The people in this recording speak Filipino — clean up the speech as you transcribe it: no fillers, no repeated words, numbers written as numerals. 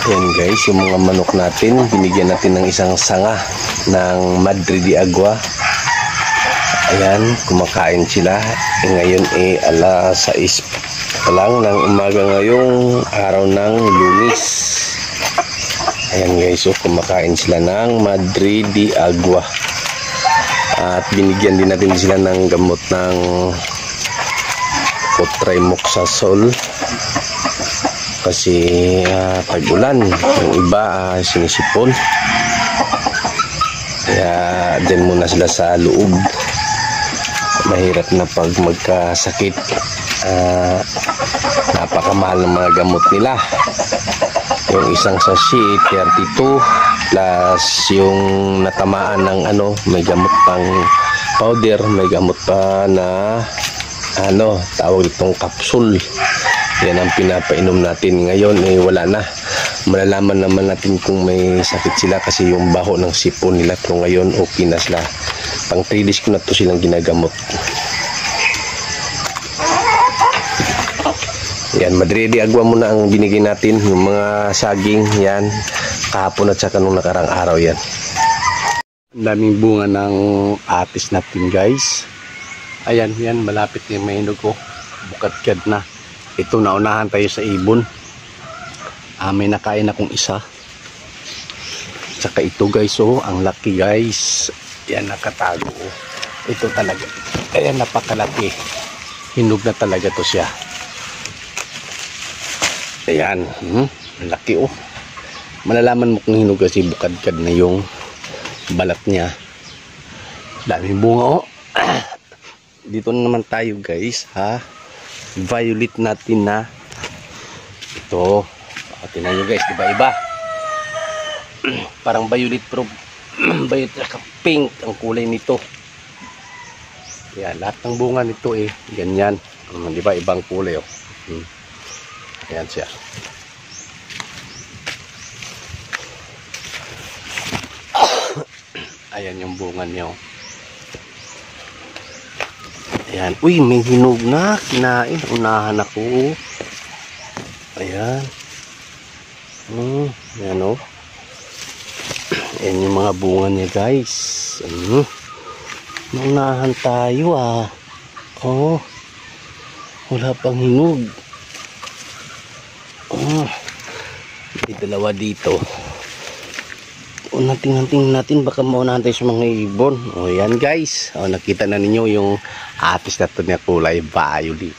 Ayan guys, yung mga manok natin, binigyan natin ng isang sanga ng Madre de Agua. Ayan, kumakain sila. Ngayon alas 6 pa lang ng umaga ngayong araw ng Lunes. Ayan guys, so kumakain sila ng Madre de Agua. At binigyan din natin sila ng gamot ng Cotrimoxazole. Kasi tag-ulan, yung iba sinisipon. Kaya dyan muna sila sa loob. Mahirap na pag magkasakit. Napakamahal ng mga gamot nila. Yung isang sachet 32 plus yung natamaan ng may gamot pang powder, may gamot pa na tawag itong capsule. Yan ang pinapainom natin ngayon. Wala na, malalaman naman natin kung may sakit sila kasi yung baho ng sipon nila. Pero ngayon okay na sila. Pang 3 days ko na to silang ginagamot. Yan, Madre de Agua muna ang binigay natin. Yung mga saging yan kahapon at saka nung nakarang araw yan. Ang daming bunga ng atis natin guys. Ayan, yan malapit yung mahinog ko. Bukad-kad na. Ito, naunahan tayo sa ibon. May nakain akong isa. Tsaka ito guys, ang laki guys. Yan, nakatago. Ito talaga. Ayan, napakalaki. Hinog na talaga to siya. Ayan, laki Malalaman mo kung hinog kasi bukad-kad na yung balat niya. Daming bunga Dito naman tayo guys, violet natin na ito. Tingnan nyo guys, diba iba? Parang violet pero violet pink ang kulay nito. Yan, lahat ng bunga nito ganyan. Diba ibang kulay Ayan siya. Ayan yung bunga niyo. Ayan. Uy, may hinog na. Kinain. Unahan ako. Ayan. Ayan Ayan yung mga bunga niya guys. Unahan tayo wala pang hinog. May dalawa dito. Tingnan natin baka maunahan tayo sa mga ibon. Ayan guys. Nakita na ninyo yung atis na ito niya kulay violet.